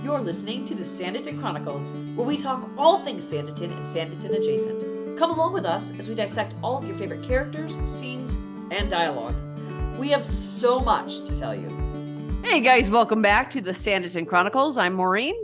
You're listening to the Sanditon Chronicles, where we talk all things Sanditon and Sanditon adjacent. Come along with us as we dissect all of your favorite characters, scenes, and dialogue. We have so much to tell you. Hey guys, welcome back to the Sanditon Chronicles. I'm Maureen.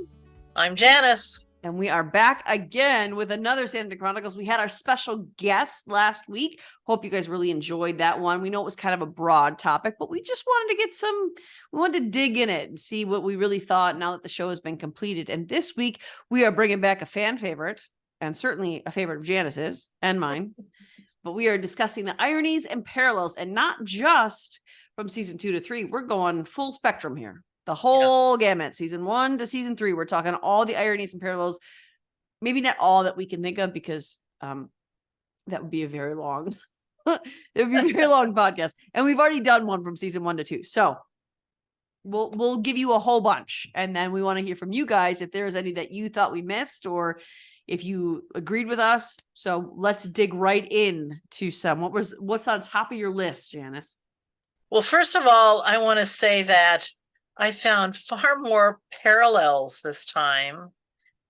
I'm Janice. And we are back again with another Sanditon Chronicles. We had our special guest last week. Hope you guys really enjoyed that one. We know it was kind of a broad topic, but we just wanted to we wanted to dig in it and see what we really thought now that the show has been completed. And this week, we are bringing back a fan favorite, and certainly a favorite of Janice's and mine. But we are discussing the ironies and parallels, and not just from season 2 to 3. We're going full spectrum here. The whole gamut, season 1 to season 3. We're talking all the ironies and parallels. Maybe not all that we can think of, because that would be a very long, it would be a very long podcast. And we've already done one from season 1 to 2. So we'll give you a whole bunch. And then we want to hear from you guys if there's any that you thought we missed, or if you agreed with us. So let's dig right in to some. What's on top of your list, Janice? Well, first of all, I want to say that I found far more parallels this time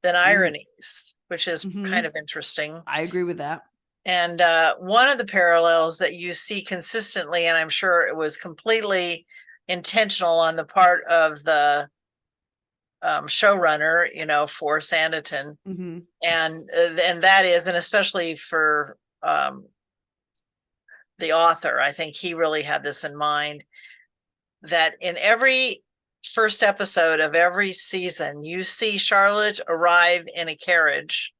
than ironies, which is kind of interesting. I agree with that. And one of the parallels that you see consistently, and I'm sure it was completely intentional on the part of the showrunner, for Sanditon, and that is, and especially for the author, I think he really had this in mind, that in every first episode of every season, you see Charlotte arrive in a carriage,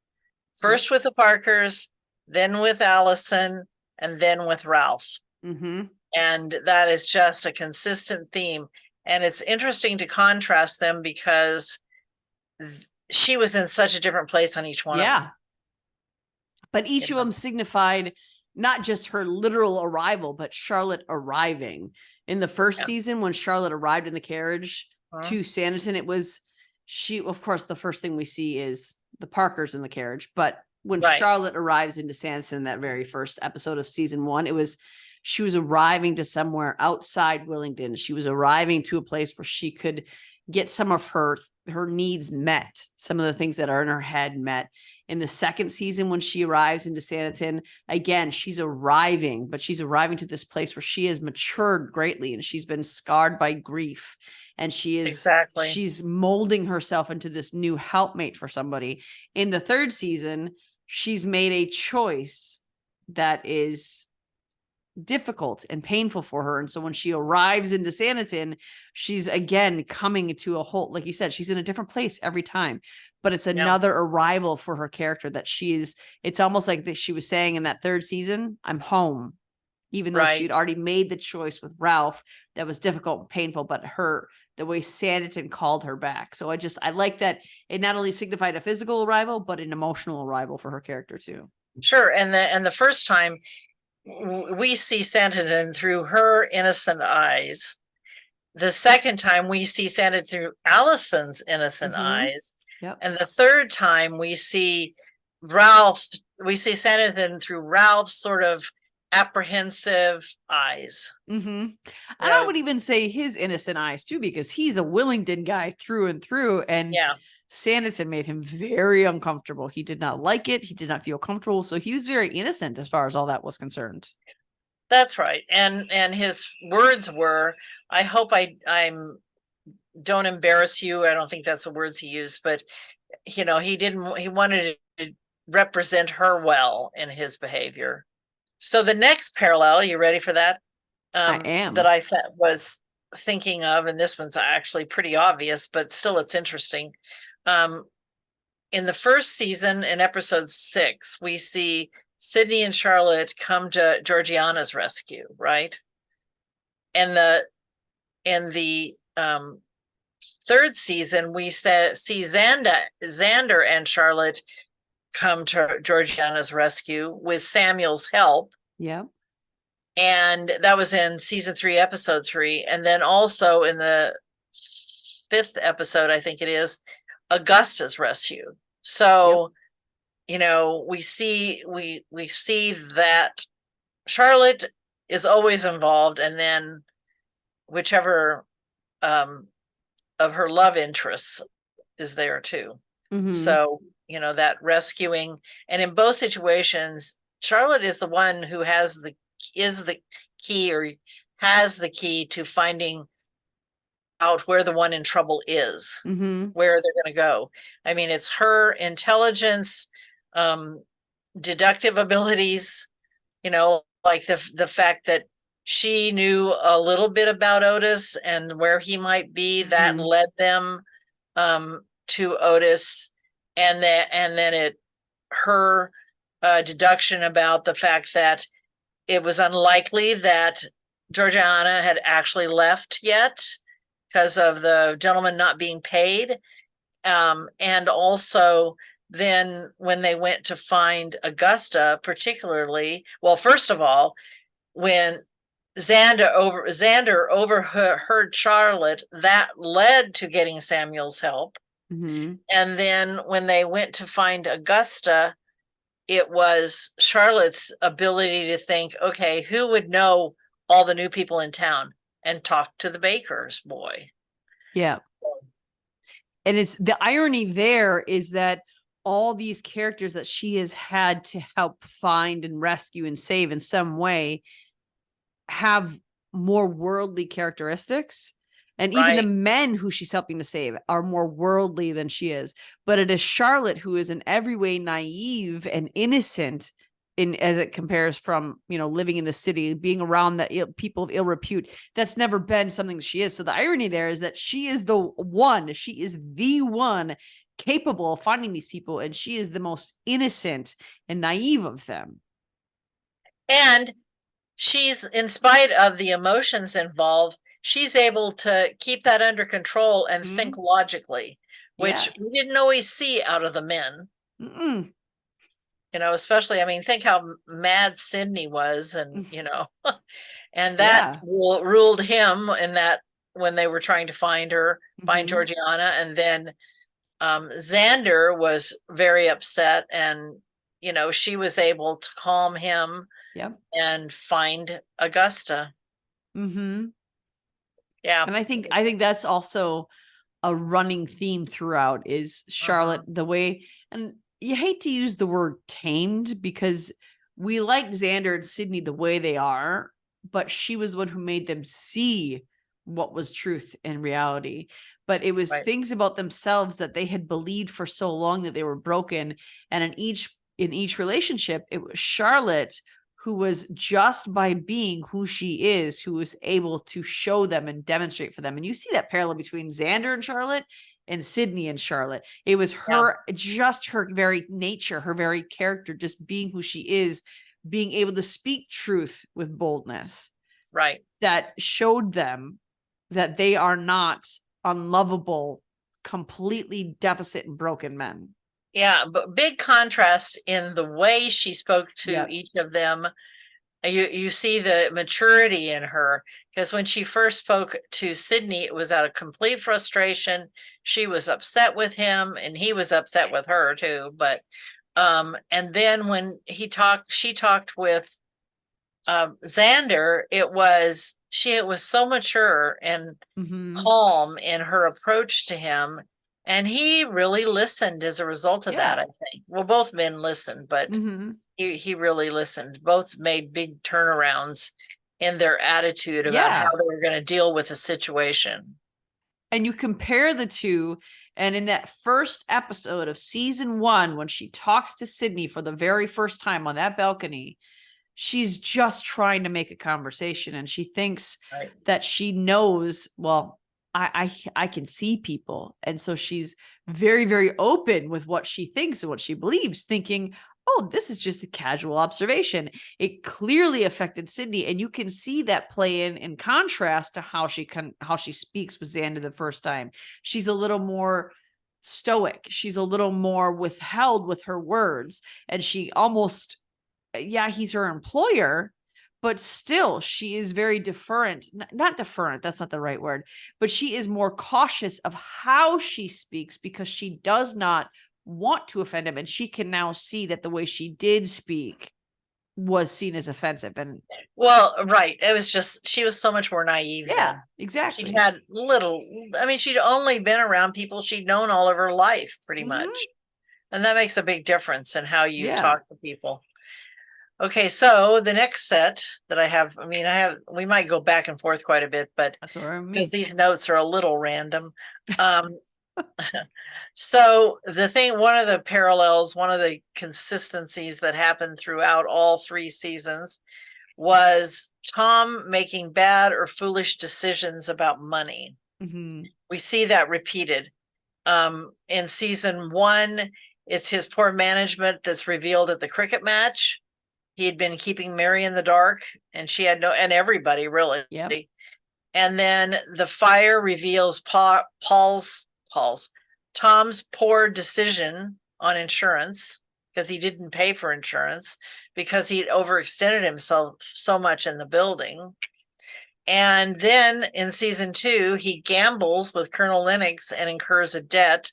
first with the Parkers, then with Allison, and then with Ralph. And that is just a consistent theme. And it's interesting to contrast them, because she was in such a different place on each one of them. But each of them signified not just her literal arrival, but Charlotte arriving. In the first season, when Charlotte arrived in the carriage to Sanditon, it was of course, the first thing we see is the Parkers in the carriage. But when Charlotte arrives into Sanditon in that very first episode of season 1, she was arriving to somewhere outside Willingdon. She was arriving to a place where she could get some of her needs met, some of the things that are in her head met. In the second season, when she arrives into Sanditon, again, she's arriving to this place where she has matured greatly, and she's been scarred by grief. And she's molding herself into this new helpmate for somebody. In the third season, she's made a choice that is difficult and painful for her. And so when she arrives into Sanditon, she's again coming to a whole, like you said, she's in a different place every time. But it's another arrival for her character that it's almost like that she was saying in that third season, I'm home, even though she'd already made the choice with Ralph that was difficult and painful, but the way Sanditon called her back. So I like that it not only signified a physical arrival, but an emotional arrival for her character too. Sure. And the first time we see Sanditon through her innocent eyes. The second time we see Sanditon through Allison's innocent eyes. And the third time we see Sanditon through Ralph's sort of apprehensive eyes. And I would even say his innocent eyes too, because he's a Willingdon guy through and through. And Sanditon made him very uncomfortable. He did not like it. He did not feel comfortable. So he was very innocent as far as all that was concerned. That's right. And his words were, I hope I don't embarrass you. I don't think that's the words he used, but he wanted to represent her well in his behavior. So the next parallel, you ready for that? I am. That I was thinking of, and this one's actually pretty obvious, but still it's interesting. In the first season, in episode 6, we see Sydney and Charlotte come to Georgiana's rescue, right? And the third season, we see Xander and Charlotte come to Georgiana's rescue with Samuel's help. And that was in season 3, episode 3. And then also in the 5th episode, I think it is, Augusta's rescue. So, we see that Charlotte is always involved, and then whichever of her love interests is there too. Mhm. So, that rescuing, and in both situations, Charlotte is the one who is the key, or has the key to finding out where the one in trouble is, Mhm. where they're going to go. I mean, it's her intelligence, deductive abilities, like the fact that she knew a little bit about Otis and where he might be, that Mhm. led them to Otis, and then her deduction about the fact that it was unlikely that Georgiana had actually left yet because of the gentleman not being paid. And also then when they went to find Augusta, particularly, well, first of all, when Xander overheard Charlotte, that led to getting Samuel's help. Mhm. And then when they went to find Augusta, it was Charlotte's ability to think, okay, who would know all the new people in town, and talk to the baker's boy. Yeah. And it's the irony there is that all these characters that she has had to help find and rescue and save in some way have more worldly characteristics. And even the Right. men who she's helping to save are more worldly than she is. But it is Charlotte who is in every way naive and innocent as it compares from, living in the city, being around the people of ill repute. That's never been something she is. So the irony there is that she is the one capable of finding these people, and she is the most innocent and naive of them. And she's, in spite of the emotions involved, she's able to keep that under control and think logically, which we didn't always see out of the men. Mm-mm. Especially, I mean, think how mad Sydney was, and and that ruled him in that, when they were trying to find Georgiana. And then Xander was very upset, and she was able to calm him and find Augusta. Mm-hmm. Yeah. And I think that's also a running theme throughout is Charlotte, the way, and you hate to use the word tamed because we like Xander and Sydney the way they are, but she was the one who made them see what was truth and reality. But it was things about themselves that they had believed for so long that they were broken. And in each relationship, it was Charlotte who was, just by being who she is, who was able to show them and demonstrate for them. And you see that parallel between Xander and Charlotte and Sydney and Charlotte. It was her, just her very nature, her very character, just being who she is, being able to speak truth with boldness. Right. That showed them that they are not unlovable, completely deficit and broken men. Yeah, but big contrast in the way she spoke to each of them. You see the maturity in her, because when she first spoke to Sydney, it was out of complete frustration. She was upset with him, and he was upset with her too. But and then when she talked with Xander, it was so mature and calm in her approach to him. And he really listened as a result of that, I think. Well, both men listened, but he really listened. Both made big turnarounds in their attitude about how they were going to deal with the situation. And you compare the two, and in that first episode of season 1, when she talks to Sydney for the very first time on that balcony, she's just trying to make a conversation, and she thinks that she knows, well, I can see people. And so she's very, very open with what she thinks and what she believes, thinking, oh, this is just a casual observation. It clearly affected Sydney. And you can see that play in contrast to how she speaks with Xander the first time. She's a little more stoic. She's a little more withheld with her words. And she almost, he's her employer, but still she is very deferent, not deferent, that's not the right word, but she is more cautious of how she speaks because she does not want to offend him. And she can now see that the way she did speak was seen as offensive. And well, right. It was just, she was so much more naive yeah, then. exactly. She had she'd only been around people she'd known all of her life, pretty much. And that makes a big difference in how you talk to people. Okay, so the next set that I have, we might go back and forth quite a bit, but that's all right, because these notes are a little random. So one of the parallels, one of the consistencies that happened throughout all 3 seasons was Tom making bad or foolish decisions about money. We see that repeated. In season 1, it's his poor management that's revealed at the cricket match. He had been keeping Mary in the dark, and she had and everybody really. Yep. And then the fire reveals Tom's poor decision on insurance, because he didn't pay for insurance because he'd overextended himself so much in the building. And then in season 2, he gambles with Colonel Lennox and incurs a debt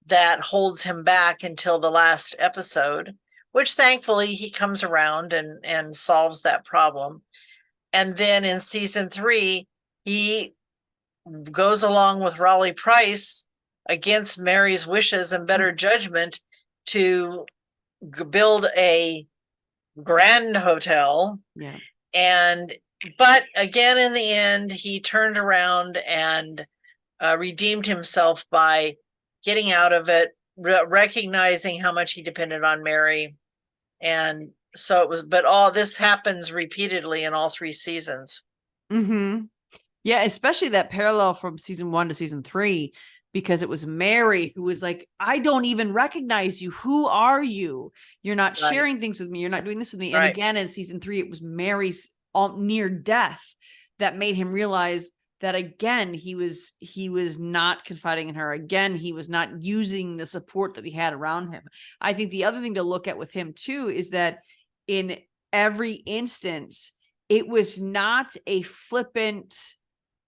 that holds him back until the last episode, which thankfully he comes around and solves that problem. And then in season 3, he goes along with Raleigh Price against Mary's wishes and better judgment to build a grand hotel. Yeah. But again, in the end, he turned around and redeemed himself by getting out of it, recognizing how much he depended on Mary. And so it was, but all this happens repeatedly in all 3 seasons. Yeah, especially that parallel from season 1 to season 3, because it was Mary who was like, I don't even recognize you. Who are you? You're not sharing things with me. You're not doing this with me. And again, in season 3, it was Mary's near death that made him realize that again, he was not confiding in her. Again, he was not using the support that he had around him. I think the other thing to look at with him too is that in every instance, it was not a flippant,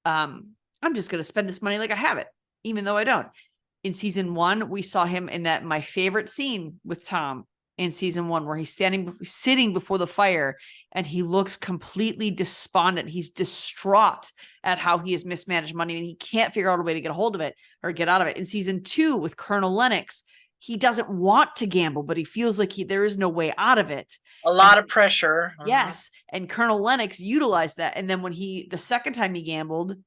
I'm just going to spend this money like I have it, even though I don't. In season 1, we saw him in that my favorite scene with Tom in season 1, where he's sitting before the fire and he looks completely despondent. He's distraught at how he has mismanaged money and he can't figure out a way to get a hold of it or get out of it. In season 2 with Colonel Lennox, he doesn't want to gamble, but he feels like there is no way out of it. A lot of pressure. Yes. And Colonel Lennox utilized that. And then when the second time he gambled,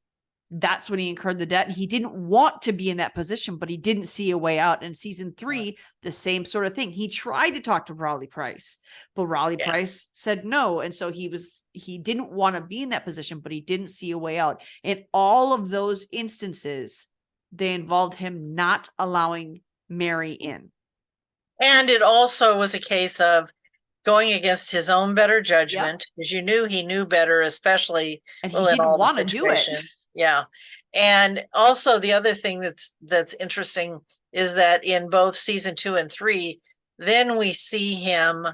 that's when he incurred the debt. And he didn't want to be in that position, but he didn't see a way out. In season 3, the same sort of thing. He tried to talk to Raleigh Price, but Raleigh Price said no. And so he didn't want to be in that position, but he didn't see a way out. In all of those instances, they involved him not allowing Mary in. And it also was a case of going against his own better judgment, because you knew he knew better, especially and he didn't want to do it. Yeah. And also the other thing that's interesting is that in both season 2 and 3, then we see him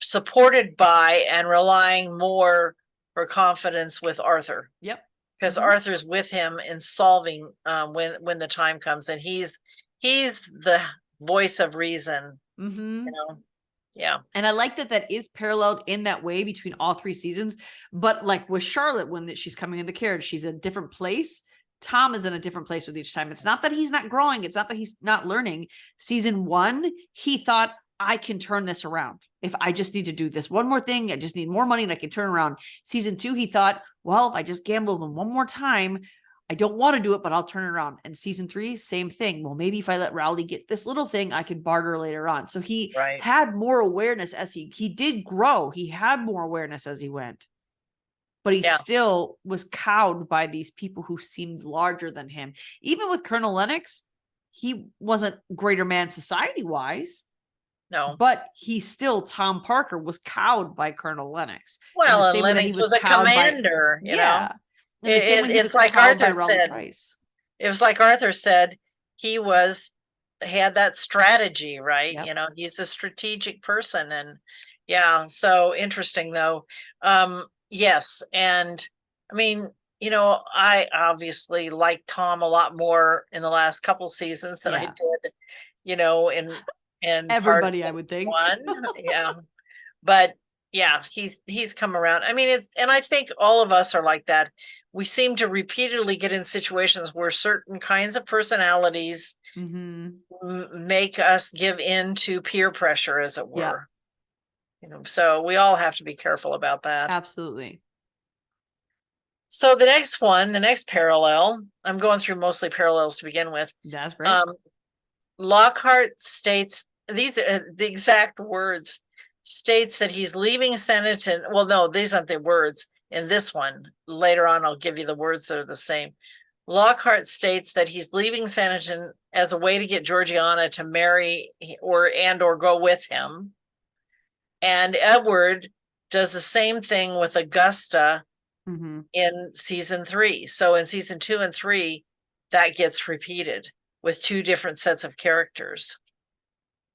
supported by and relying more for confidence with Arthur. Yep. Because Arthur's with him in solving when the time comes, and he's the voice of reason. You know? Yeah. And I like that is paralleled in that way between all 3 seasons. But like with Charlotte, when she's coming in the carriage, she's a different place. Tom is in a different place with each time. It's not that he's not growing. It's not that he's not learning. Season 1, he thought, I can turn this around. If I just need to do this one more thing, I just need more money and I can turn around. Season 2, he thought, well, if I just gamble them one more time, I don't want to do it, but I'll turn it around. And season 3, same thing. Well, maybe if I let Rowley get this little thing, I can barter later on. So he had more awareness as he did grow. He had more awareness as he went, but he still was cowed by these people who seemed larger than him. Even with Colonel Lennox, he wasn't greater man society wise. No, but he still, Tom Parker was cowed by Colonel Lennox. Well, and Lennox was a commander, you know. It's like Arthur said. It was like Arthur said, he had that strategy, right? Yep. You know, he's a strategic person, and so interesting though. Yes, and I mean, you know, I obviously like Tom a lot more in the last couple seasons than I did, you know, and everybody, I would think. But yeah, he's come around. I mean, and I think all of us are like that. We seem to repeatedly get in situations where certain kinds of personalities make us give in to peer pressure, as it were. So we all have to be careful about that. Absolutely. So the next parallel, I'm going through mostly parallels to begin with. That's great. Lockhart states, these are the exact words, states that he's leaving Sanditon. Well, no, these aren't the words in this one. Later on, I'll give you the words that are the same. Lockhart states that he's leaving Sanditon as a way to get Georgiana to marry or go with him. And Edward does the same thing with Augusta in season 3. So in season 2 and 3, that gets repeated with 2 different sets of characters,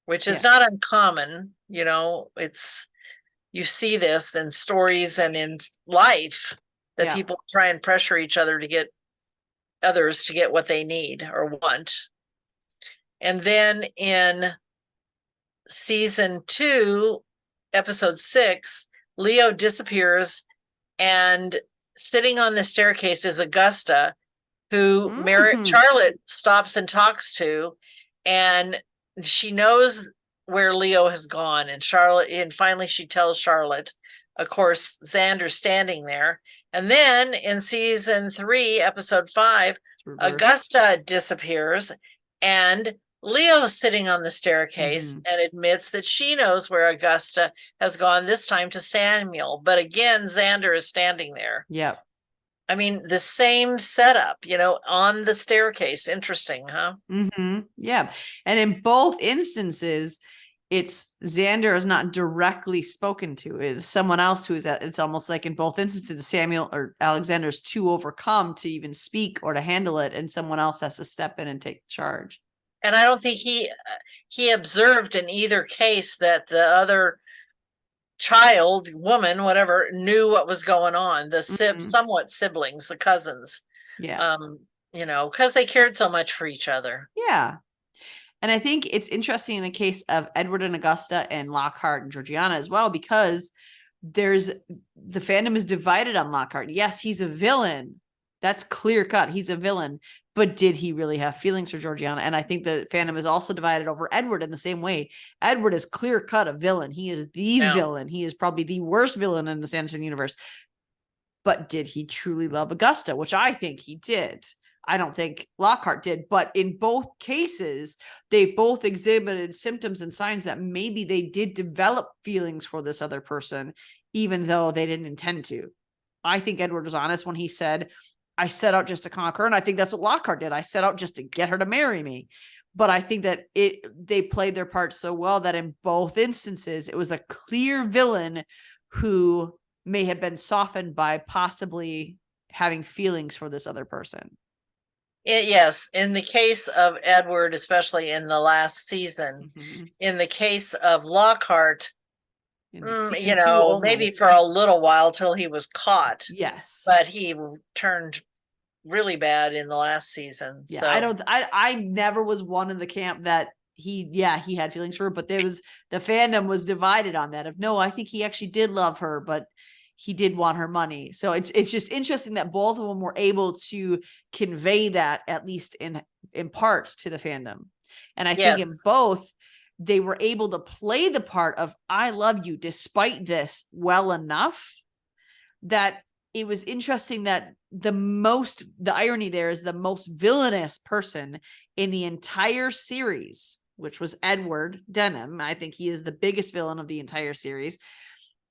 which is not uncommon. You see this in stories and in life, that people try and pressure each other to get others to get what they need or want. And then in season 2, episode 6, Leo disappears, and sitting on the staircase is Augusta, who Charlotte stops and talks to, and she knows where Leo has gone. And finally she tells Charlotte. Of course, Xander's standing there. And then in season 3, episode 5, Augusta disappears, and Leo's sitting on the staircase and admits that she knows where Augusta has gone, this time to Samuel. But again, Xander is standing there. Yep. I mean, the same setup, on the staircase. Interesting, huh? Yeah. And in both instances, it's Xander is not directly spoken to. It's someone else who is it's almost like in both instances, Samuel or Alexander's too overcome to even speak or to handle it, and someone else has to step in and take charge. And I don't think he observed in either case that the other child, woman, whatever, knew what was going on. The somewhat siblings, the cousins. Yeah. Because they cared so much for each other. Yeah. And I think it's interesting in the case of Edward and Augusta and Lockhart and Georgiana as well, because the fandom is divided on Lockhart. Yes, he's a villain. That's clear cut. He's a villain. But did he really have feelings for Georgiana? And I think the fandom is also divided over Edward in the same way. Edward is clear cut a villain. He is the villain. He is probably the worst villain in the Sanditon universe. But did he truly love Augusta? Which I think he did. I don't think Lockhart did. But in both cases, they both exhibited symptoms and signs that maybe they did develop feelings for this other person, even though they didn't intend to. I think Edward was honest when he said, I set out just to conquer her. And I think that's what Lockhart did. I set out just to get her to marry me. But I think that they played their part so well that in both instances, it was a clear villain who may have been softened by possibly having feelings for this other person. Yes. In the case of Edward, especially in the last season, in the case of Lockhart, maybe for a little while till he was caught. Yes. But he turned really bad in the last season. Yeah. So. I never was one in the camp that he had feelings for her, but the fandom was divided on that of, no, I think he actually did love her, but he did want her money. So it's just interesting that both of them were able to convey that, at least in parts, to the fandom. And I think in both, they were able to play the part of, I love you despite this, well enough that it was interesting that the irony there is the most villainous person in the entire series, which was Edward Denham. I think he is the biggest villain of the entire series,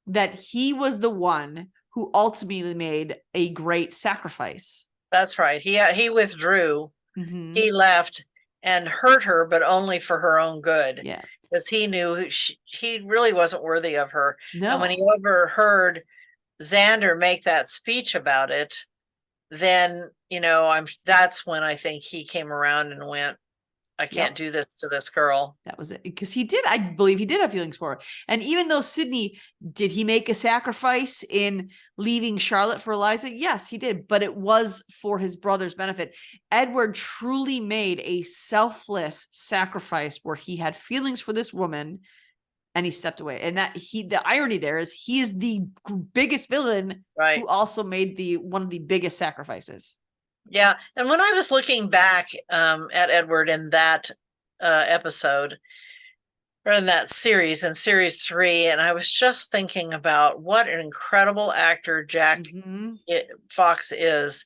that he was the one who ultimately made a great sacrifice. That's right. He withdrew. He left and hurt her, but only for her own good. Yeah. Because he knew he really wasn't worthy of her. No. And when he overheard Xander make that speech about it, then, that's when I think he came around and went, I can't do this to this girl. That was it. Because I believe he did have feelings for her. And even though Sydney, did he make a sacrifice in leaving Charlotte for Eliza? Yes, he did. But it was for his brother's benefit. Edward truly made a selfless sacrifice where he had feelings for this woman and he stepped away. And the irony there is he's the biggest villain, right, who also made one of the biggest sacrifices. Yeah. And when I was looking back at Edward in that episode, or in that series, in series 3, and I was just thinking about what an incredible actor Jack Fox is,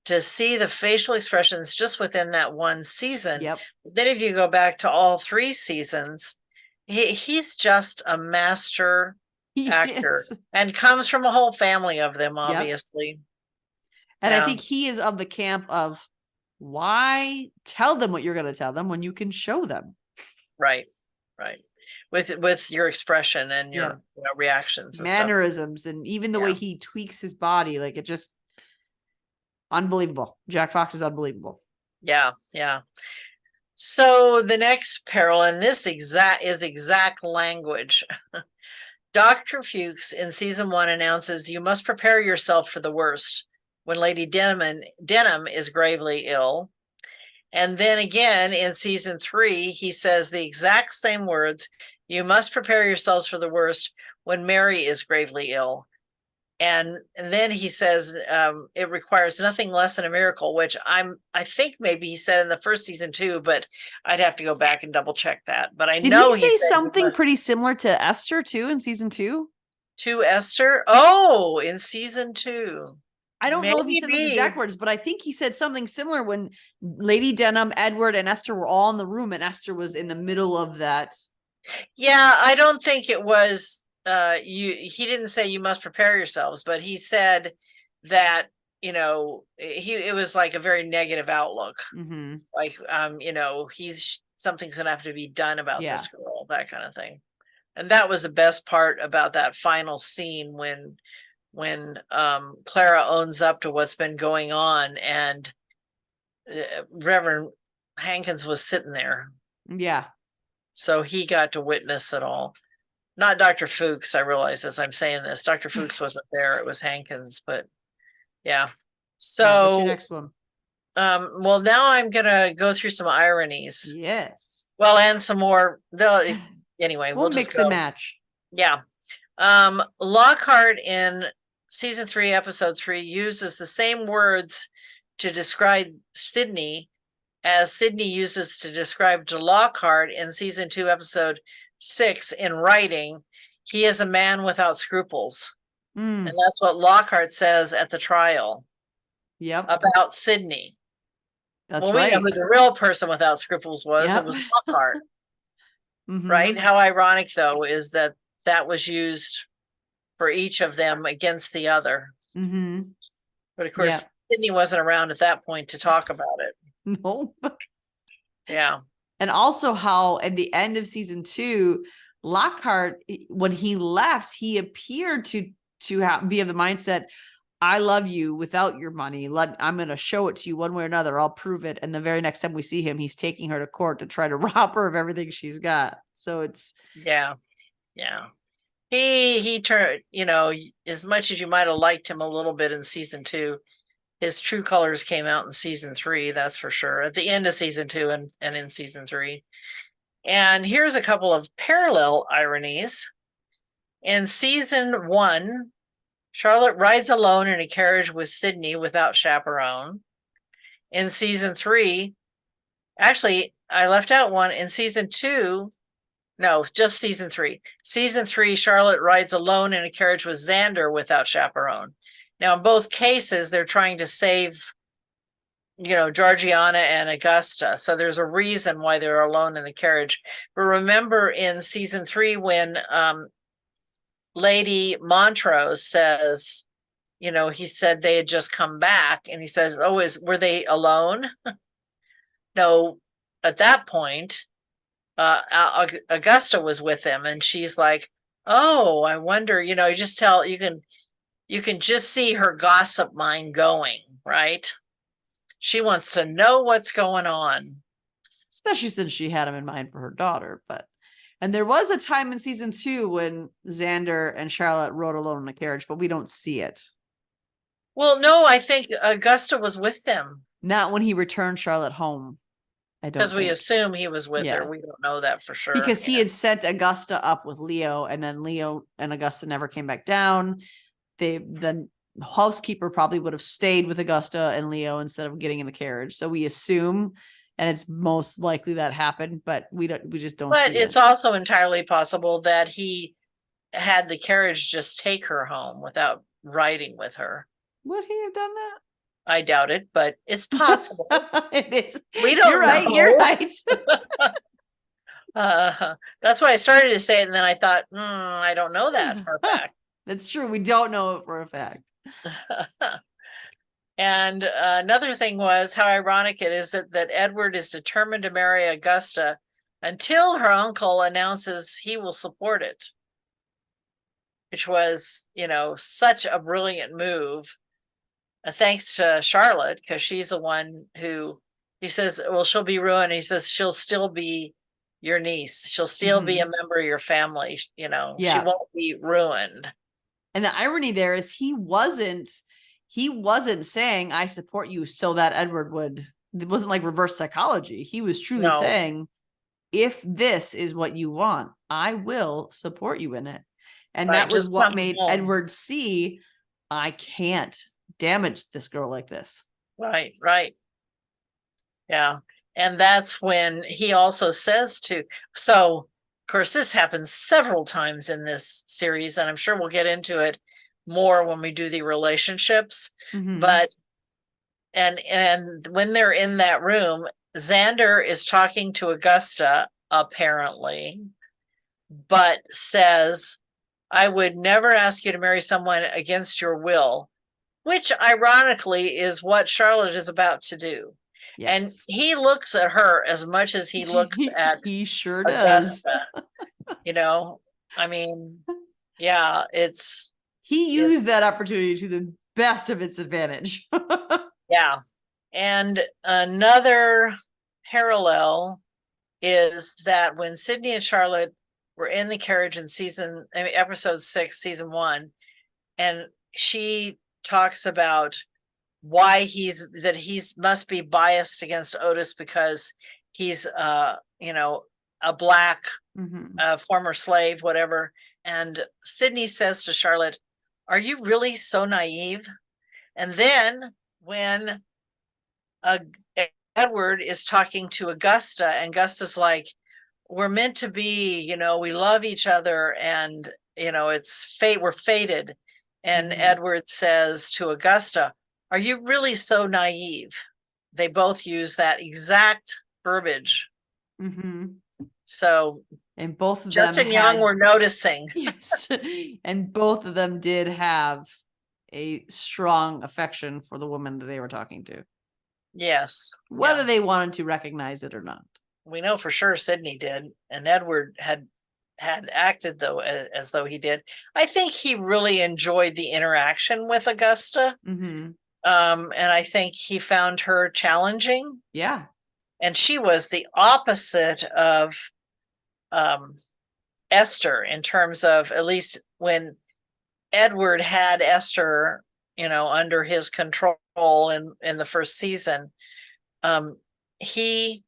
to see the facial expressions just within that one season. Yep. Then if you go back to all 3 seasons, he's just a master actor and comes from a whole family of them, obviously. Yep. And I think he is of the camp of, why tell them what you're going to tell them when you can show them? Right. With your expression and your reactions, and mannerisms, and even the way he tweaks his body, like, it just unbelievable. Jack Fox is unbelievable. Yeah. So the next peril, and this exact language. Dr. Fuchs in season 1 announces, you must prepare yourself for the worst when Lady Denham is gravely ill. And then again in season 3, he says the exact same words, you must prepare yourselves for the worst when Mary is gravely ill. And then he says it requires nothing less than a miracle, which I think maybe he said in the first season too, but I'd have to go back and double check that. But I know he say something pretty similar to Esther too in season 2? To Esther? Oh, in season 2. I don't know if he said those exact words, but I think he said something similar when Lady Denham, Edward, and Esther were all in the room, and Esther was in the middle of that. Yeah, I don't think it was he didn't say you must prepare yourselves, but he said that, it was like a very negative outlook. Like, something's gonna have to be done about this girl, that kind of thing. And that was the best part about that final scene when Clara owns up to what's been going on, and Reverend Hankins was sitting there. Yeah. So he got to witness it all. Not Dr. Fuchs, I realize as I'm saying this. Dr. Fuchs wasn't there. It was Hankins, but yeah. So what's your next one? Well, now I'm gonna go through some ironies. Yes. Well, and some more. Anyway, we'll mix and match. Yeah. Lockhart in season 3, episode 3 uses the same words to describe Sydney as Sydney uses to describe to Lockhart in season 2, episode 6 in writing. He is a man without scruples. And that's what Lockhart says at the trial. Yep. About Sydney. That's right. We know who the real person without scruples was. It was Lockhart. Right? How ironic, though, is that was used for each of them against the other. But of course, Sydney wasn't around at that point to talk about it. No. Yeah. And also how at the end of season 2, Lockhart, when he left, he appeared to be of the mindset, I love you without your money. I'm going to show it to you one way or another. I'll prove it. And the very next time we see him, he's taking her to court to try to rob her of everything she's got. So it's. Yeah. He turned, as much as you might have liked him a little bit in season 2, his true colors came out in season 3, that's for sure. At the end of season 2 and in season 3. And here's a couple of parallel ironies. In season 1, Charlotte rides alone in a carriage with Sydney without chaperone. In season 3, actually, I left out one. In season 2, no, just season 3. Season 3, Charlotte rides alone in a carriage with Xander without chaperone. Now, in both cases, they're trying to save, Georgiana and Augusta. So there's a reason why they're alone in the carriage. But remember in season 3, when Lady Montrose says, he said they had just come back, and he says, were they alone? No, at that point, Augusta was with them, and she's like, oh, I wonder, you can just see her gossip mind going, right? She wants to know what's going on. Especially since she had him in mind for her daughter. And there was a time in season 2 when Xander and Charlotte rode alone in a carriage, but we don't see it. Well, no, I think Augusta was with them. Not when he returned Charlotte home. I don't Because we think. assume he was with Yeah. her. We don't know that for sure. Because he Yeah. had sent Augusta up with Leo, and then Leo and Augusta never came back down. The housekeeper probably would have stayed with Augusta and Leo instead of getting in the carriage. So we assume, and it's most likely that happened, but we just don't But see it's it. also entirely possible that he had the carriage just take her home without riding with her. Would he have done that? I doubt it, but it's possible. It is. We don't You're right. know. You're right. That's why I started to say it, and then I thought, I don't know that for a fact. That's true. We don't know it for a fact. And another thing was how ironic it is that Edward is determined to marry Augusta until her uncle announces he will support it, which was, such a brilliant move. Thanks to Charlotte, because she's the one who, he says, well, she'll be ruined. He says, she'll still be your niece. She'll still be a member of your family. She won't be ruined. And the irony there is he wasn't saying, I support you so that Edward would, it wasn't like reverse psychology. He was truly saying, if this is what you want, I will support you in it. And that was what made Edward see, I can't damage this girl like this. Right. Yeah. And that's when he also says so of course, this happens several times in this series, and I'm sure we'll get into it more when we do the relationships. But, and when they're in that room, Xander is talking to Augusta, apparently, but says, I would never ask you to marry someone against your will, which ironically is what Charlotte is about to do. Yes. And he looks at her as much as he looks at he sure Augusta. does. I mean, yeah, he used that opportunity to the best of its advantage. Yeah. And another parallel is that when Sydney and Charlotte were in the carriage in episode 6, season 1, and she talks about why he must be biased against Otis because he's a black former slave, whatever. And Sydney says to Charlotte, are you really so naive? And then when Edward is talking to Augusta, and Augusta's like, we're meant to be, we love each other, and it's fate, we're fated. And Edward says to Augusta, are you really so naive? They both use that exact verbiage. So, and both of Justin them Young were noticing. Yes, and both of them did have a strong affection for the woman that they were talking to. Yes, whether they wanted to recognize it or not. We know for sure Sydney did, and Edward had acted as though he did. I think he really enjoyed the interaction with Augusta. And I think he found her challenging. Yeah. And she was the opposite of Esther in terms of, at least when Edward had Esther, under his control in the first season, he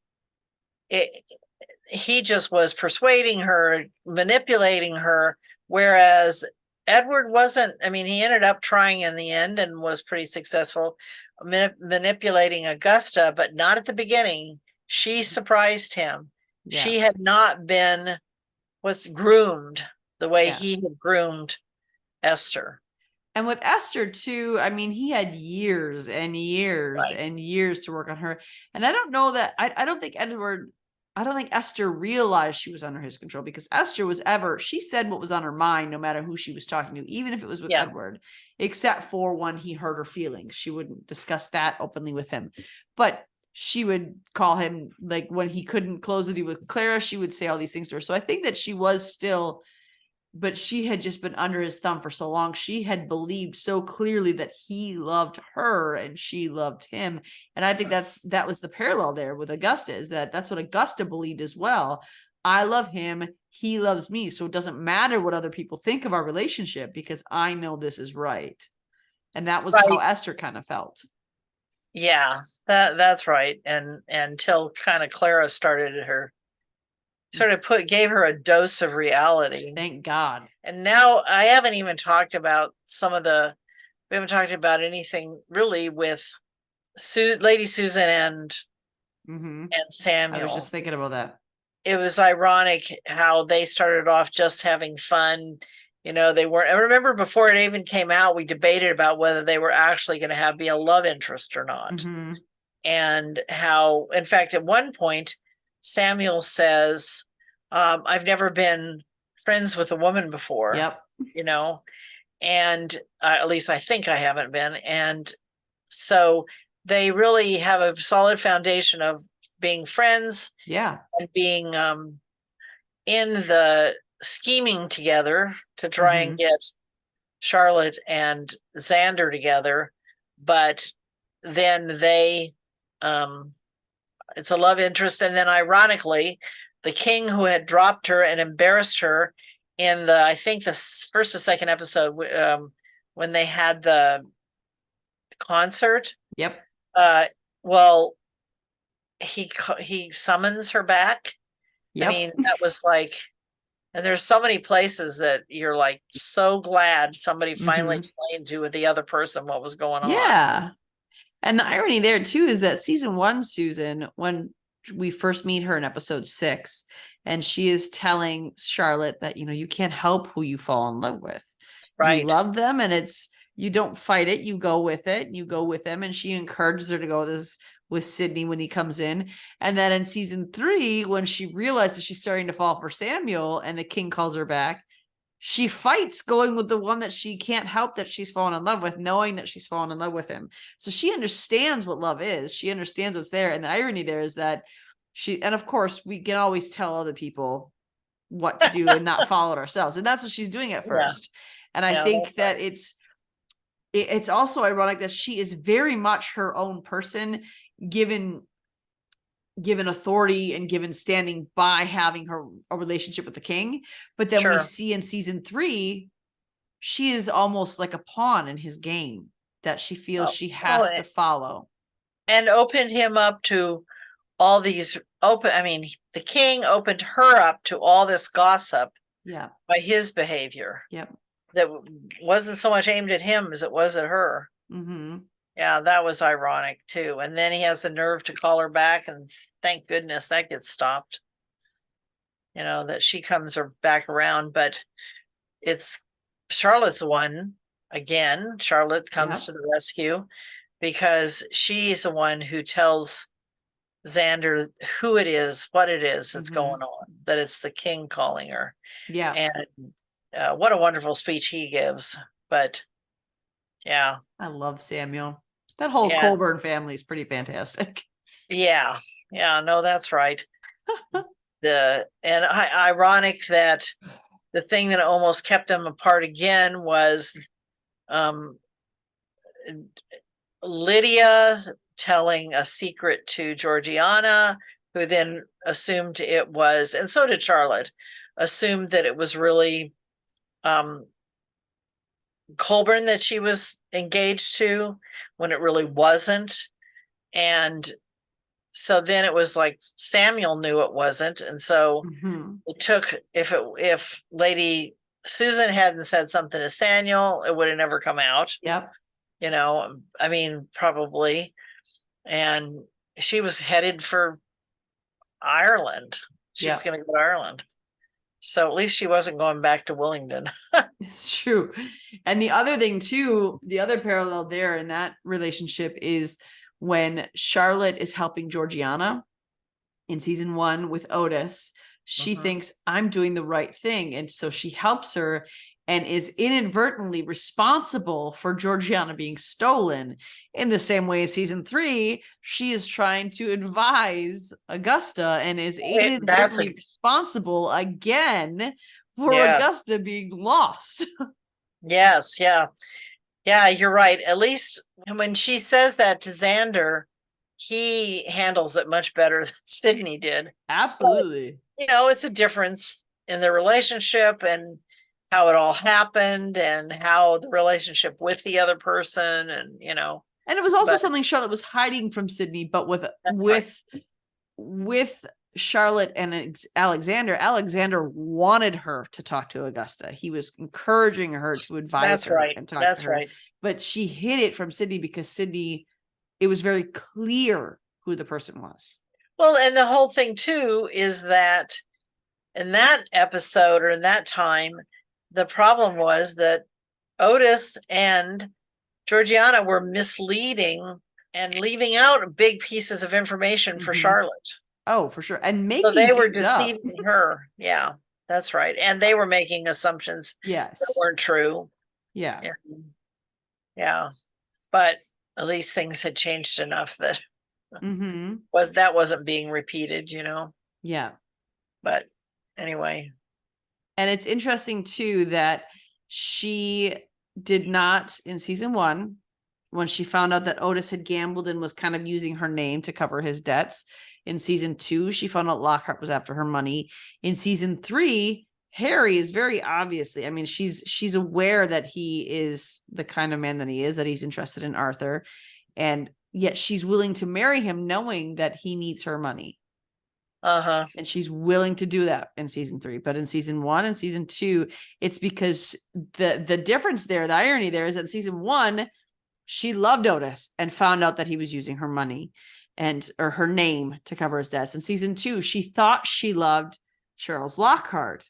just was persuading her, manipulating her, whereas Edward wasn't. He ended up trying in the end and was pretty successful manipulating Augusta, but not at the beginning. She surprised him. Yeah. She had not been groomed the way he had groomed Esther. And with Esther too, he had years and years and years to work on her. And I don't know that, I don't think Esther realized she was under his control, because Esther she said what was on her mind, no matter who she was talking to, even if it was with Edward, except for when he hurt her feelings. She wouldn't discuss that openly with him, but she would call him, like when he couldn't close the deal with Clara, she would say all these things to her. So I think that she was still, but she had just been under his thumb for so long. She had believed so clearly that he loved her and she loved him. And I think that was the parallel there with Augusta, is that's what Augusta believed as well. I love him. He loves me. So it doesn't matter what other people think of our relationship, because I know this is right. And that was how Esther kind of felt. Yeah, that's right. And until kind of Clara gave her a dose of reality. Thank God. And now I haven't even talked about we haven't talked about anything really with Lady Susan and I Samuel. was just thinking about that. It was ironic how they started off just having fun. They weren't. I remember before it even came out, we debated about whether they were actually going to be a love interest or not. And how, in fact, at one point, Samuel says, I've never been friends with a woman before. Yep. And at least I think I haven't been. And so they really have a solid foundation of being friends. Yeah. And being in the scheming together to try and get Charlotte and Xander together. But then it's a love interest. And then ironically, the king who had dropped her and embarrassed her in I think the first or second episode, when they had the concert. Yep. Well, he summons her back. Yep. I mean, that was like, and there's so many places that you're like so glad somebody finally explained to the other person what was going on. Yeah. And the irony there too is that season 1, Susan, when we first meet her in episode 6, and she is telling Charlotte that, you can't help who you fall in love with. Right. You love them, and you don't fight it. You go with it. You go with them. And she encourages her to go with Sydney when he comes in. And then in season 3, when she realizes she's starting to fall for Samuel and the king calls her back, she fights going with the one that she can't help that she's fallen in love with, knowing that she's fallen in love with him. So she understands what love is. She understands what's there. And the irony there is that and of course we can always tell other people what to do and not follow it ourselves. And that's what she's doing at first. Yeah. And I think that right. It's also ironic that she is very much her own person, given authority and given standing by having a relationship with the king. But then we see in season 3, she is almost like a pawn in his game that she feels she has to follow. And opened him up to all these the king opened her up to all this gossip by his behavior. Yep. That wasn't so much aimed at him as it was at her. Yeah, that was ironic too. And then he has the nerve to call her back, and thank goodness that gets stopped. That she comes back around, but it's Charlotte's one again. Charlotte comes to the rescue because she's the one who tells Xander who it is, what it is that's going on, that it's the king calling her. Yeah. And what a wonderful speech he gives. But yeah. I love Samuel. That whole Colburn family is pretty fantastic. Yeah. Yeah, no, that's right. Ironic that the thing that almost kept them apart again was Lydia telling a secret to Georgiana, who then assumed it was, and so did Charlotte, assumed that it was really Colburn that she was engaged to, when it really wasn't. And so then it was like Samuel knew it wasn't. And so it took, if Lady Susan hadn't said something to Samuel, it would have never come out. Yep. Probably. And she was headed for Ireland. She was going to go to Ireland. So at least she wasn't going back to Willingdon. It's true. And the other thing too, the other parallel there in that relationship is when Charlotte is helping Georgiana in season 1 with Otis, she thinks, I'm doing the right thing. And so she helps her and is inadvertently responsible for Georgiana being stolen. In the same way as season 3, she is trying to advise Augusta and is inadvertently responsible again for Augusta being lost. Yes, yeah. Yeah, you're right. At least when she says that to Xander, he handles it much better than Sydney did. Absolutely. But, it's a difference in the relationship and how it all happened and how the relationship with the other person. And, And it was also But- something Charlotte was hiding from Sydney, but with That's with Charlotte and Alexander wanted her to talk to Augusta. He was encouraging her to advise That's her right. and talk That's to her. right. But she hid it from Sydney because Sydney, it was very clear who the person was. Well, and the whole thing too is that in that episode or in that time, the problem was that Otis and Georgiana were misleading and leaving out big pieces of information for Charlotte. Oh, for sure. And So making they were things up. deceiving her. Yeah, that's right. And they were making assumptions Yes. that weren't true. Yeah. Yeah. But at least things had changed enough that Mm-hmm. that wasn't being repeated, you know. Yeah. But anyway. And it's interesting too that she did not in season 1, when she found out that Otis had gambled and was kind of using her name to cover his debts. In season 2, she found out Lockhart was after her money. In season 3, Harry is very obviously, I mean, she's aware that he is the kind of man that he is, that he's interested in Arthur. And yet she's willing to marry him knowing that he needs her money. Uh-huh. And she's willing to do that in season 3. But in season 1 and season 2, it's because the difference there, the irony there is that in season 1, she loved Otis and found out that he was using her money or her name to cover his debts. In season 2, she thought she loved Charles Lockhart,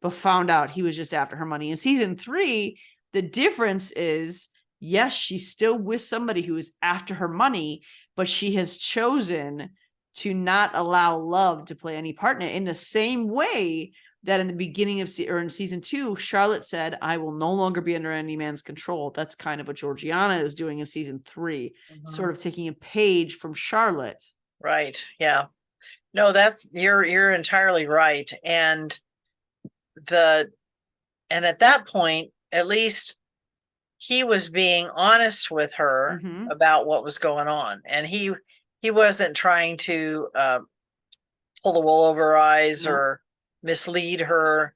but found out he was just after her money. In season 3, the difference is, yes, she's still with somebody who is after her money, but she has chosen to not allow love to play any part in it, in the same way that in the beginning of in season 2, Charlotte said, I will no longer be under any man's control. That's kind of what Georgiana is doing in season 3, sort of taking a page from Charlotte. Right. Yeah. No, you're entirely right. And at that point, at least he was being honest with her about what was going on. And he wasn't trying to pull the wool over her eyes or mislead her.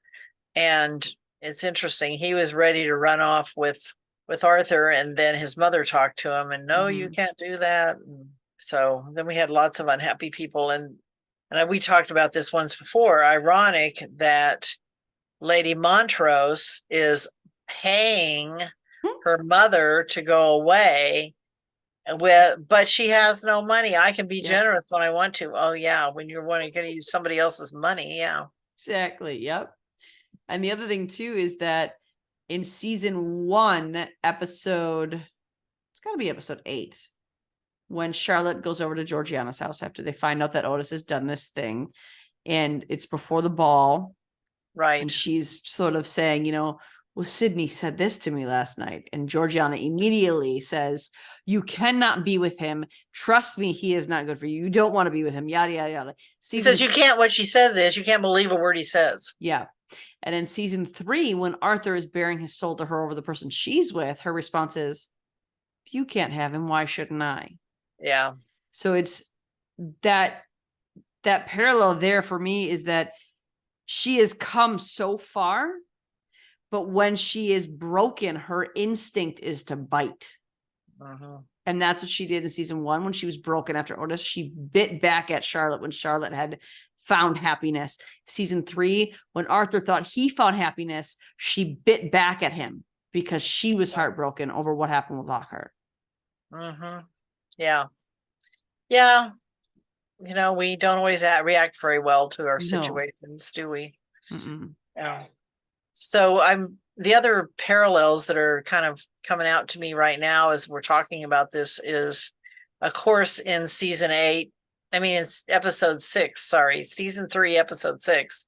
And it's interesting. He was ready to run off with Arthur, and then his mother talked to him and no, you can't do that. And so then we had lots of unhappy people. And we talked about this once before. Ironic that Lady Montrose is paying her mother to go away but she has no money. I can be generous when I want to. Oh yeah, when you're going to use somebody else's money. Yeah, exactly. Yep. And the other thing too is that in season 1 episode, it's got to be episode 8, when Charlotte goes over to Georgiana's house after they find out that Otis has done this thing, and it's before the ball, right? And she's sort of saying, well, Sydney said this to me last night. And Georgiana immediately says, you cannot be with him. Trust me, he is not good for you. You don't want to be with him. Yada, yada, yada. He says what she says is, you can't believe a word he says. Yeah. And in season 3, when Arthur is bearing his soul to her over the person she's with, her response is, if you can't have him, why shouldn't I? Yeah. So it's that parallel there for me is that she has come so far, but when she is broken, her instinct is to bite. And that's what she did in season 1 when she was broken after Otis. She bit back at Charlotte when Charlotte had found happiness. Season 3, when Arthur thought he found happiness, she bit back at him because she was heartbroken over what happened with Lockhart. Yeah. Yeah. We don't always react very well to our situations, do we? Yeah. So the other parallels that are kind of coming out to me right now as we're talking about this is, of course, in season 8, in episode 6, season 3, episode 6,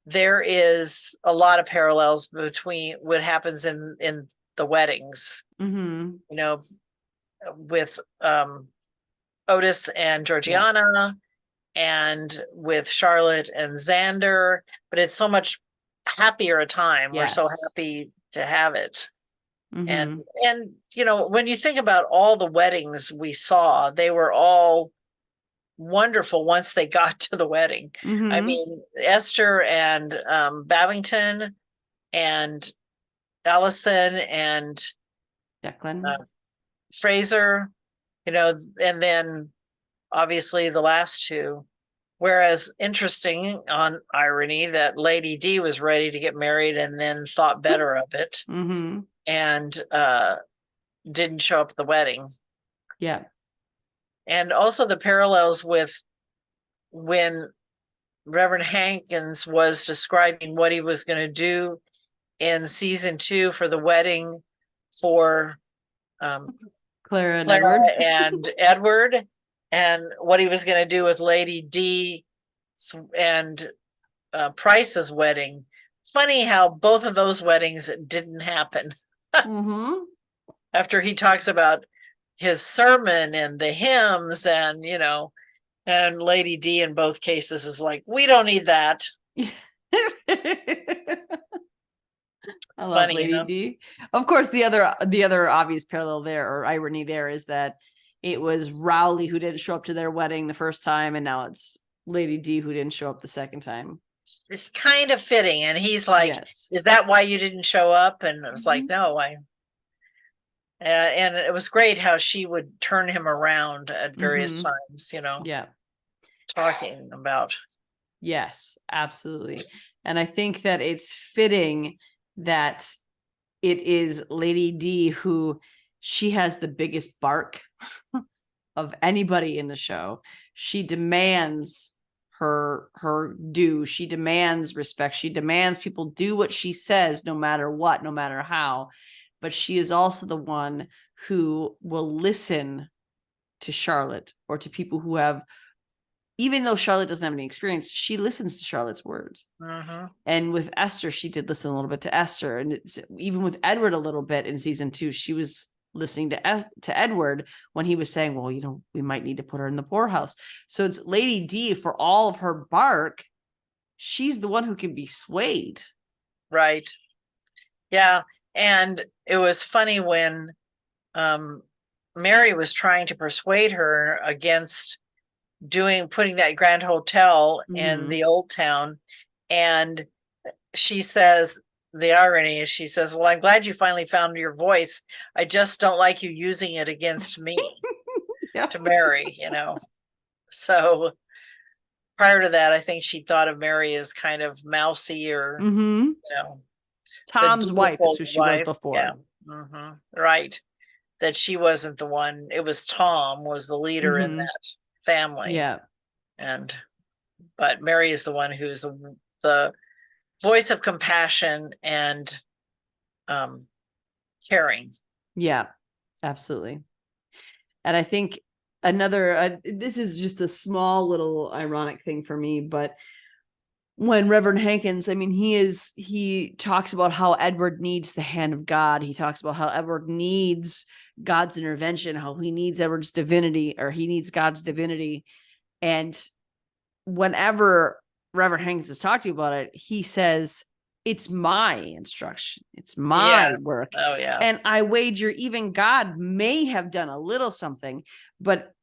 there is a lot of parallels between what happens in the weddings, with Otis and Georgiana and with Charlotte and Xander, but it's so much happier a time. We're so happy to have it. And when you think about all the weddings we saw, they were all wonderful once they got to the wedding. Esther and Babington and Allison and Declan Fraser, and then obviously the last two. Whereas interesting on irony that Lady D was ready to get married and then thought better of it and didn't show up at the wedding. Yeah. And also the parallels with when Reverend Hankins was describing what he was going to do in season 2 for the wedding for Clara and Edward, and what he was going to do with Lady D and Price's wedding. Funny how both of those weddings didn't happen. After he talks about his sermon and the hymns and, and Lady D in both cases is like, we don't need that. I love Lady D. Of course, the other obvious parallel there, or irony there, is that it was Rowley who didn't show up to their wedding the first time, and now it's Lady D who didn't show up the second time. It's kind of fitting, and he's like, yes. Is that why you didn't show up? And it was like, no, and it was great how she would turn him around at various times, talking about. Yes, absolutely. And I think that it's fitting that it is Lady D who, she has the biggest bark of anybody in the show. She demands her due. She demands respect. She demands people do what she says, no matter what, no matter how. But she is also the one who will listen to Charlotte, or to people who have, even though Charlotte doesn't have any experience, she listens to Charlotte's words. And with Esther, she did listen a little bit to Esther. And even with Edward a little bit in season 2, she was listening to Edward when he was saying, well, we might need to put her in the poorhouse. So it's Lady D, for all of her bark, she's the one who can be swayed. Right. Yeah. And it was funny when Mary was trying to persuade her against putting that Grand Hotel in the old town. And she says, the irony is, she says, well, I'm glad you finally found your voice. I just don't like you using it against me. To Mary, So prior to that, I think she thought of Mary as kind of mousy, or, Tom's wife is who she was before. Yeah. Right. That she wasn't the one. It was Tom was the leader in that family. Yeah. But Mary is the one who's the voice of compassion and caring. Yeah, absolutely. And I think another, this is just a small little ironic thing for me, but when Reverend Hankins, he talks about how Edward needs the hand of God. He talks about how Edward needs God's intervention, how he needs Edward's divinity, or he needs God's divinity. And whenever Reverend Hankins is talking about it, he says, it's my instruction. It's my work. Oh, yeah. And I wager even God may have done a little something, but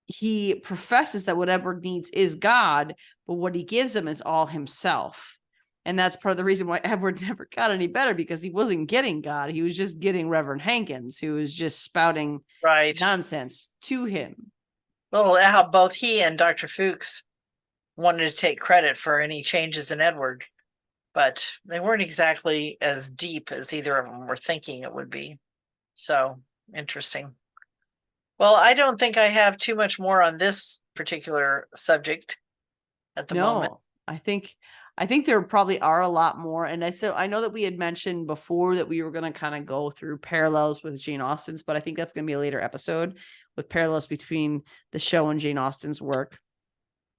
he professes that what Edward needs is God, but what he gives him is all himself. And that's part of the reason why Edward never got any better, because he wasn't getting God. He was just getting Reverend Hankins, who was just spouting nonsense to him. Well, how both he and Dr. Fuchs wanted to take credit for any changes in Edward, but they weren't exactly as deep as either of them were thinking it would be. So interesting. Well, I don't think I have too much more on this particular subject at the moment. I think there probably are a lot more. And I know that we had mentioned before that we were going to kind of go through parallels with Jane Austen's, but I think that's going to be a later episode with parallels between the show and Jane Austen's work.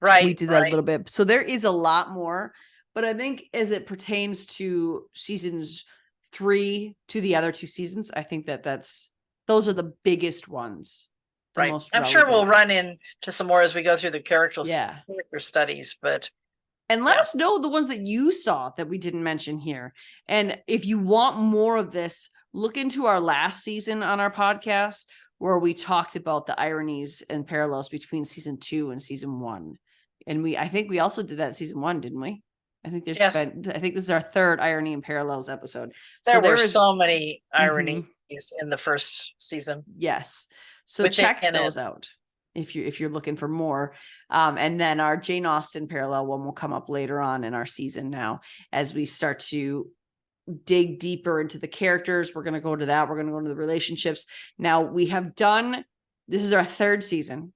Right. We did that a little bit. So there is a lot more, but I think as it pertains to seasons 3 to the other 2 seasons, I think those are the biggest ones. Right. I'm sure we'll run into some more as we go through the character studies, but. And let us know the ones that you saw that we didn't mention here. And if you want more of this, look into our last season on our podcast, where we talked about the ironies and parallels between season 2 and season 1. And I think we also did that in season 1, didn't we? I think I think this is our 3rd irony and parallels episode. There were so many irony in the first season. Yes. So With check it in those out if you're looking for more. And then our Jane Austen parallel one will come up later on in our season now as we start to dig deeper into the characters. We're going to go to that. We're going to go into the relationships. Now we have done, this is our third season.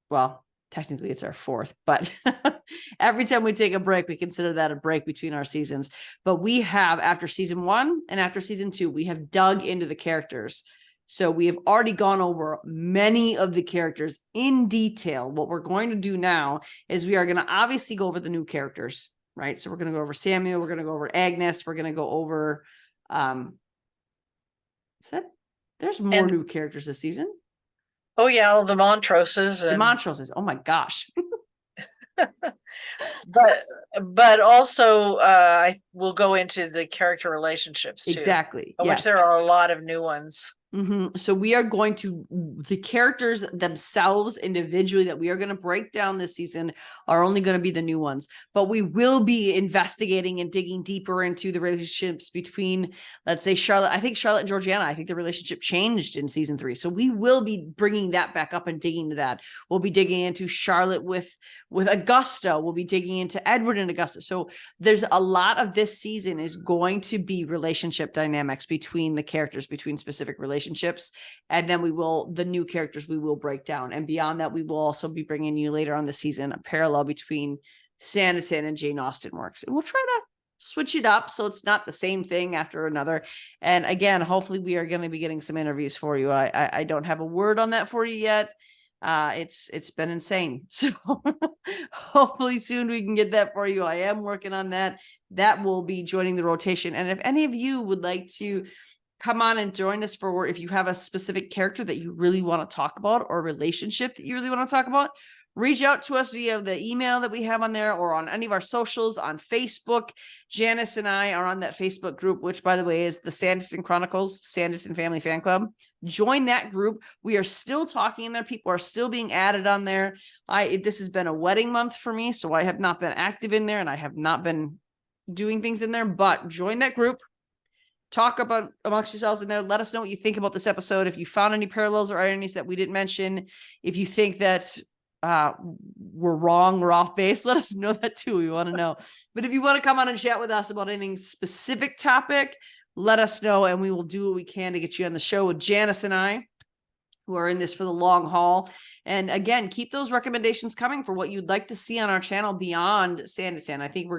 Well, technically it's our fourth, but every time we take a break, we consider that a break between our seasons. But we have, after season 1 and after season 2, we have dug into the characters. So we have already gone over many of the characters in detail. What we're going to do now is we are going to obviously go over the new characters, right? So we're going to go over Samuel. We're going to go over Agnes. We're going to go over, there's more new characters this season. Oh yeah, all the Montroses. The Montroses. Oh my gosh. but also I will go into the character relationships too. Exactly. Of which there are a lot of new ones. Mm-hmm. So we are going to, the characters themselves individually that we are going to break down this season are only going to be the new ones, but we will be investigating and digging deeper into the relationships between, let's say, Charlotte. I think Charlotte and Georgiana, I think the relationship changed in season 3. So we will be bringing that back up and digging into that. We'll be digging into Charlotte with Augusta. We'll be digging into Edward and Augusta. So there's a lot of this season is going to be relationship dynamics between the characters, between specific relationships. And then the new characters we will break down. And beyond that, we will also be bringing you later on the season a parallel between Sanditon and Jane Austen works. And we'll try to switch it up so it's not the same thing after another. And again, hopefully we are going to be getting some interviews for you. I don't have a word on that for you yet. It's been insane. So hopefully soon we can get that for you. I am working on that. That will be joining the rotation. And if any of you would like to come on and join us for, if you have a specific character that you really want to talk about or a relationship that you really want to talk about, reach out to us via the email that we have on there or on any of our socials on Facebook. Janice and I are on that Facebook group, which by the way is the Sanditon Chronicles, Sanditon Family Fan Club. Join that group. We are still talking in there. People are still being added on there. This has been a wedding month for me, so I have not been active in there and I have not been doing things in there, but join that group. Talk about amongst yourselves in there. Let us know what you think about this episode. If you found any parallels or ironies that we didn't mention, if you think that we're wrong, we're off base, let us know that too. We want to know. But if you want to come on and chat with us about anything specific topic, let us know and we will do what we can to get you on the show with Janice and I, who are in this for the long haul. And again, keep those recommendations coming for what you'd like to see on our channel beyond Sanditon. I think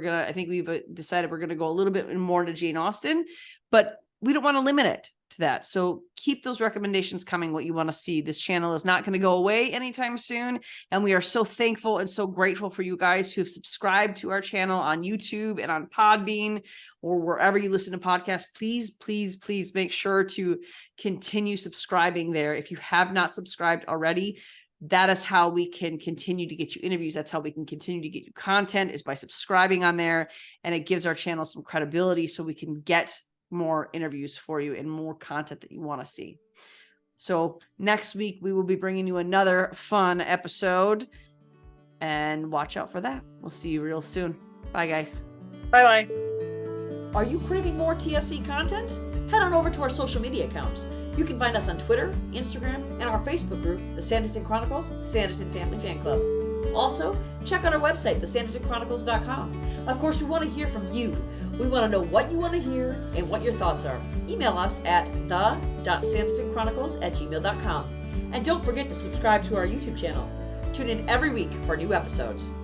we've decided we're going to go a little bit more into Jane Austen, but we don't want to limit it to that. So keep those recommendations coming, what you want to see. This channel is not going to go away anytime soon. And we are so thankful and so grateful for you guys who have subscribed to our channel on YouTube and on Podbean or wherever you listen to podcasts. Please, please, please make sure to continue subscribing there. If you have not subscribed already, that is how we can continue to get you interviews. That's how we can continue to get you content, is by subscribing on there. And it gives our channel some credibility so we can get more interviews for you and more content that you want to see. So next week, we will be bringing you another fun episode and watch out for that. We'll see you real soon. Bye, guys. Bye-bye. Are you craving more TSC content? Head on over to our social media accounts. You can find us on Twitter, Instagram, and our Facebook group, the Sanditon Chronicles, Sanditon Family Fan Club. Also, check out our website, thesanditonchronicles.com. Of course, we want to hear from you. We want to know what you want to hear and what your thoughts are. Email us at the.sanditonchronicles@gmail.com. And don't forget to subscribe to our YouTube channel. Tune in every week for new episodes.